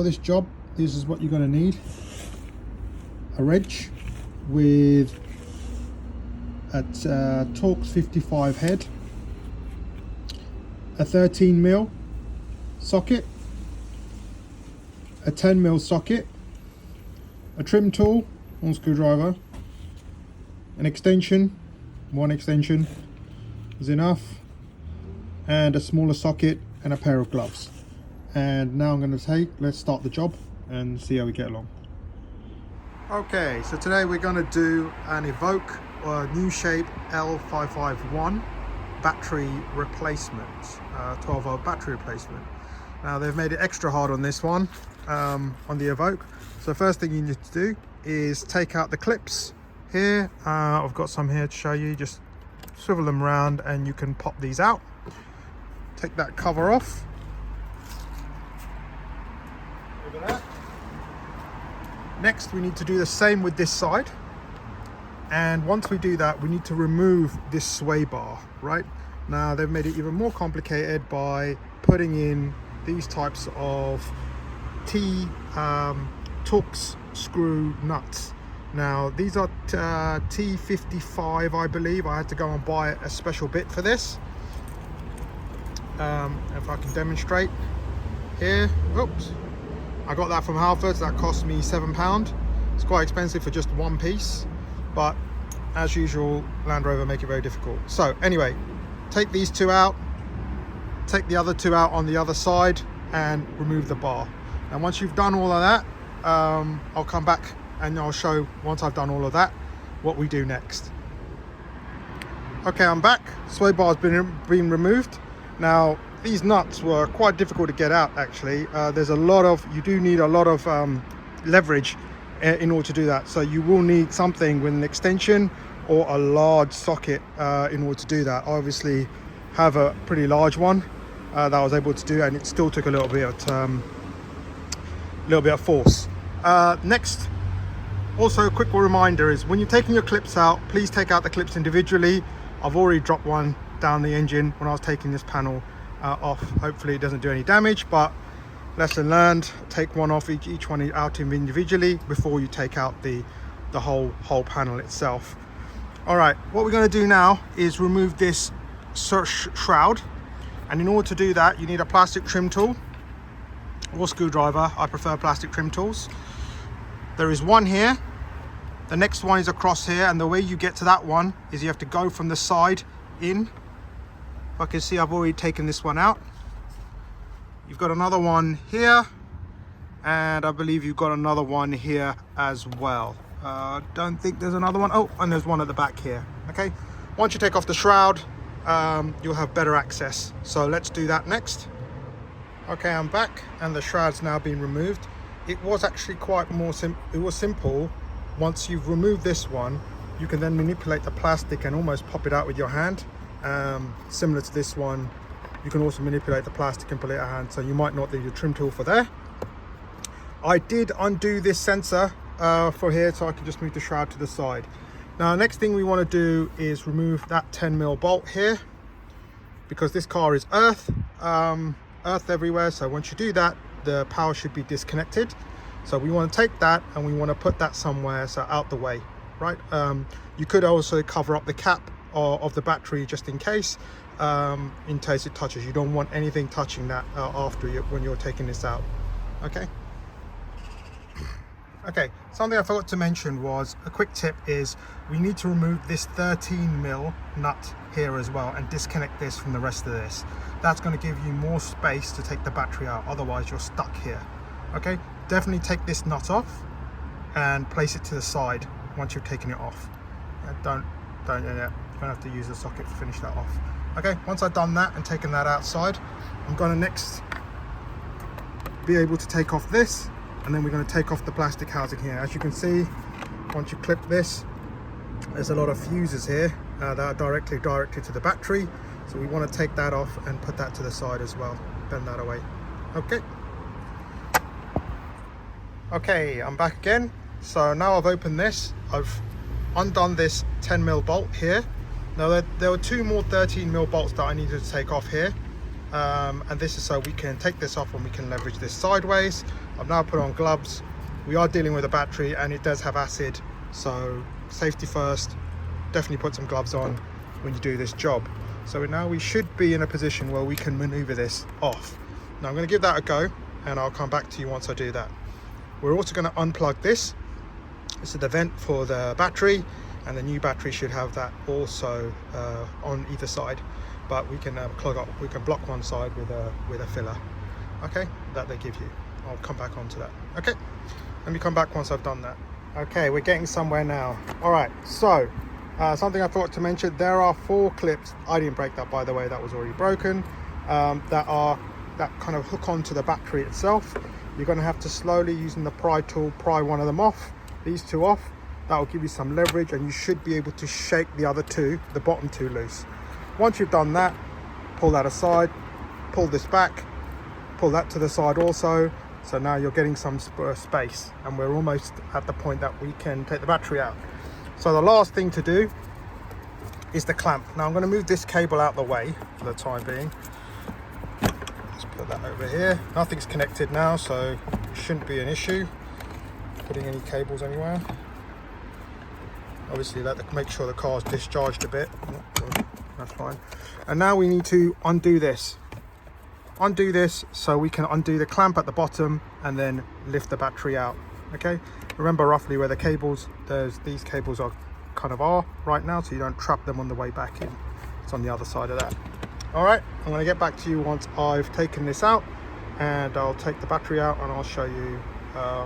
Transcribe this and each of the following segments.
this job, this is what you're going to need: a wrench with a Torx 55 head, a 13mm socket, a 10mm socket, a trim tool, one screwdriver, an extension, one extension is enough, and a smaller socket and a pair of gloves. And now I'm going to let's start the job and see how we get along. Okay, so today we're going to do an Evoque or new shape L551 battery replacement, 12-volt battery replacement. Now they've made it extra hard on this one, on the Evoque. So first thing you need to do is take out the clips here. I've got some here to show you. Just swivel them around and you can pop these out. Take that cover off. Look at that. Next we need to do the same with this side, and once we do that we need to remove this sway bar. Right now they've made it even more complicated by putting in these types of Torx screw nuts. Now these are T55, I believe. I had to go and buy a special bit for this. If I can demonstrate here, oops, I got that from Halfords. That cost me £7. It's quite expensive for just one piece, but as usual Land Rover make it very difficult. So anyway, take these two out, take the other two out on the other side, and remove the bar. And once you've done all of that, I'll come back and I'll show, once I've done all of that, what we do next. Okay, I'm back. Sway bar has been removed. Now these nuts were quite difficult to get out actually. There's a lot of, you do need a lot of leverage in order to do that. So you will need something with an extension or a large socket in order to do that. I obviously have a pretty large one that I was able to do, and it still took a little bit of force. Next, also a quick reminder is when you're taking your clips out, please take out the clips individually. I've already dropped one down the engine when I was taking this panel off. Hopefully it doesn't do any damage, but lesson learned, take one off, each one out individually before you take out the whole panel itself. All right, what we're going to do now is remove this shroud, and in order to do that you need a plastic trim tool or screwdriver. I prefer plastic trim tools. There is one here, the next one is across here, and the way you get to that one is you have to go from the side in. I can see I've already taken this one out. You've got another one here, and I believe you've got another one here as well. Don't think there's another one. Oh, and there's one at the back here. Okay, once you take off the shroud, you'll have better access. So let's do that next. Okay, I'm back and the shroud's now been removed. It was actually quite it was simple. Once you've removed this one, you can then manipulate the plastic and almost pop it out with your hand. Similar to this one, you can also manipulate the plastic and pull it out hand, so you might not need a trim tool for there. I did undo this sensor for here, so I can just move the shroud to the side. Now next thing we want to do is remove that 10mm bolt here, because this car is earth everywhere. So once you do that, the power should be disconnected. So we want to take that and we want to put that somewhere, so out the way, right? You could also cover up the cap of the battery just in case it touches. You don't want anything touching that when you're taking this out. Okay, something I forgot to mention was a quick tip is we need to remove this 13mm nut here as well and disconnect this from the rest of this. That's going to give you more space to take the battery out, otherwise you're stuck here. Okay, definitely take this nut off and place it to the side once you've taken it off. Don't have to use the socket to finish that off. Okay, once I've done that and taken that outside, I'm going to next be able to take off this, and then we're going to take off the plastic housing here. As you can see, once you clip this, there's a lot of fuses here that are directly directed to the battery, so we want to take that off and put that to the side as well, bend that away. Okay, I'm back again. So now I've opened this, I've undone this 10mm bolt here. Now there were two more 13mm bolts that I needed to take off here, and this is so we can take this off and we can leverage this sideways. I've now put on gloves. We are dealing with a battery and it does have acid, so safety first. Definitely put some gloves on when you do this job. So now we should be in a position where we can maneuver this off. Now I'm going to give that a go and I'll come back to you once I do that. We're also going to unplug this. This is the vent for the battery, and the new battery should have that also on either side, but we can plug up, we can block one side with a filler, okay, that they give you. I'll come back onto that. Okay, let me come back once I've done that. Okay, we're getting somewhere now. All right, so something I forgot to mention, there are 4 clips, I didn't break that by the way, that was already broken, that kind of hook onto the battery itself. You're going to have to slowly, using the pry tool, pry one of them off, these 2 off. That will give you some leverage and you should be able to shake the other 2, the bottom 2, loose. Once you've done that, pull that aside, pull this back, pull that to the side also. So now you're getting some space and we're almost at the point that we can take the battery out. So the last thing to do is the clamp. Now I'm going to move this cable out the way for the time being. Let's put that over here. Nothing's connected now, so it shouldn't be an issue putting any cables anywhere. Obviously make sure the car's discharged a bit. That's fine. And now we need to undo this so we can undo the clamp at the bottom and then lift the battery out. Okay, remember roughly where the cables, these cables are right now, so you don't trap them on the way back in. It's on the other side of that. All right, I'm going to get back to you once I've taken this out, and I'll take the battery out and I'll show you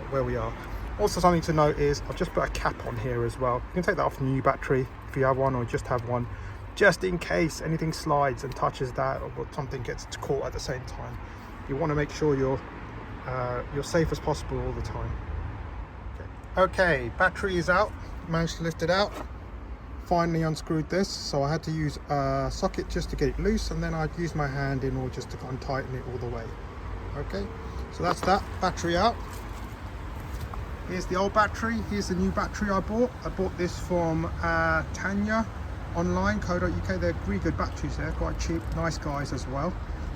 where we are. Also, something to note is I've just put a cap on here as well. You can take that off the new battery if you have one, or just have one, just in case anything slides and touches that, or something gets caught at the same time. You want to make sure you're safe as possible all the time. Okay, battery is out. Managed to lift it out. Finally unscrewed this, so I had to use a socket just to get it loose, and then I'd use my hand in order just to untighten it all the way. Okay, so that's that battery out. Here's the old battery. Here's the new battery I bought. I bought this from Tanya online, co.uk. They're really good batteries there, quite cheap, nice guys as well.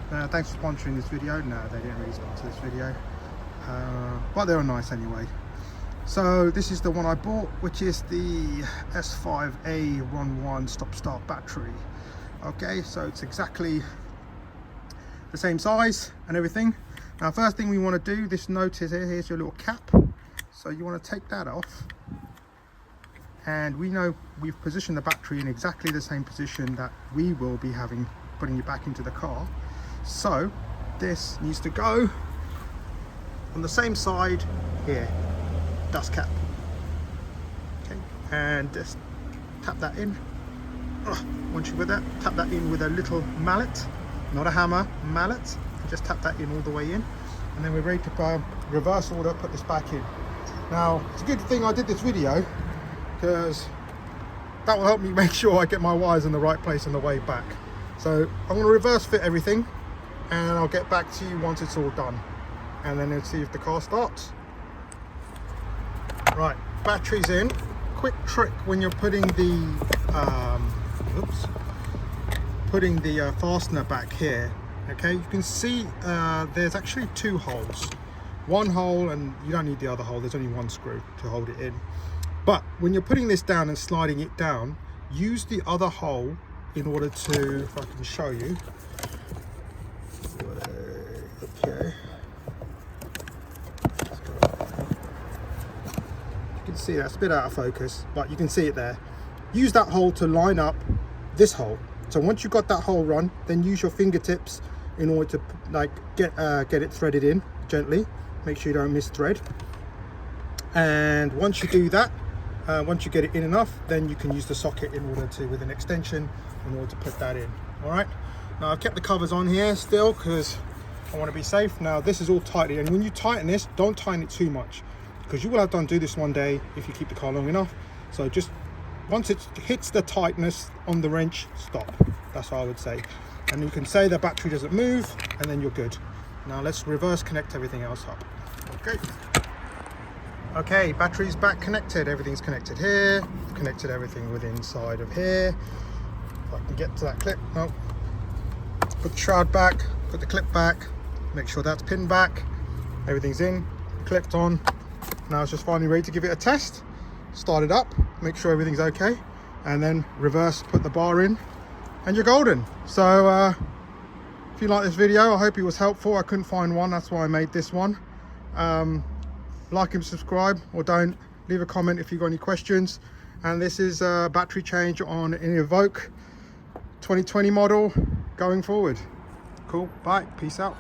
Thanks for sponsoring this video. No, they didn't really sponsor this video, but they were nice anyway. So this is the one I bought, which is the S5A11 stop-start battery. Okay, so it's exactly the same size and everything. Now, first thing we want to do, this notice here, here's your little cap. So you want to take that off, and we know we've positioned the battery in exactly the same position that we will be putting it back into the car. So this needs to go on the same side here, dust cap. Okay, and just tap that in. Once you've got that, tap that in with a little mallet, not a hammer, mallet. Just tap that in all the way in, and then we're ready to reverse order, put this back in. Now, it's a good thing I did this video, because that will help me make sure I get my wires in the right place on the way back. So I'm going to reverse fit everything, and I'll get back to you once it's all done, and then let's see if the car starts. Right, battery's in. Quick trick when you're putting the fastener back here. Okay, you can see there's actually 2 holes. One hole, and you don't need the other hole, there's only one screw to hold it in. But when you're putting this down and sliding it down, use the other hole in order to, if I can show you. Okay. You can see that's a bit out of focus, but you can see it there. Use that hole to line up this hole. So once you've got that hole run, then use your fingertips in order to get it threaded in gently. Make sure you don't miss thread. And once you do that, once you get it in enough, then you can use the socket in order to, with an extension, in order to put that in. All right. Now I've kept the covers on here still because I want to be safe. Now this is all tightened, and when you tighten this, don't tighten it too much, because you will have to undo this one day if you keep the car long enough. So just once it hits the tightness on the wrench, stop. That's what I would say. And you can say the battery doesn't move, and then you're good. Now let's reverse connect everything else up. Okay, battery's back connected. Everything's connected here. Connected everything with inside of here. If I can get to that clip. No. Put the shroud back, put the clip back, make sure that's pinned back. Everything's in. clipped on. Now it's just finally ready to give it a test. Start it up, make sure everything's okay, and then reverse, put the bar in, and you're golden. So if you like this video, I hope it was helpful. I couldn't find one, that's why I made this one. Like and subscribe, or don't. Leave a comment if you've got any questions. And this is a battery change on an Evoque 2020 model going forward. Cool, bye, peace out.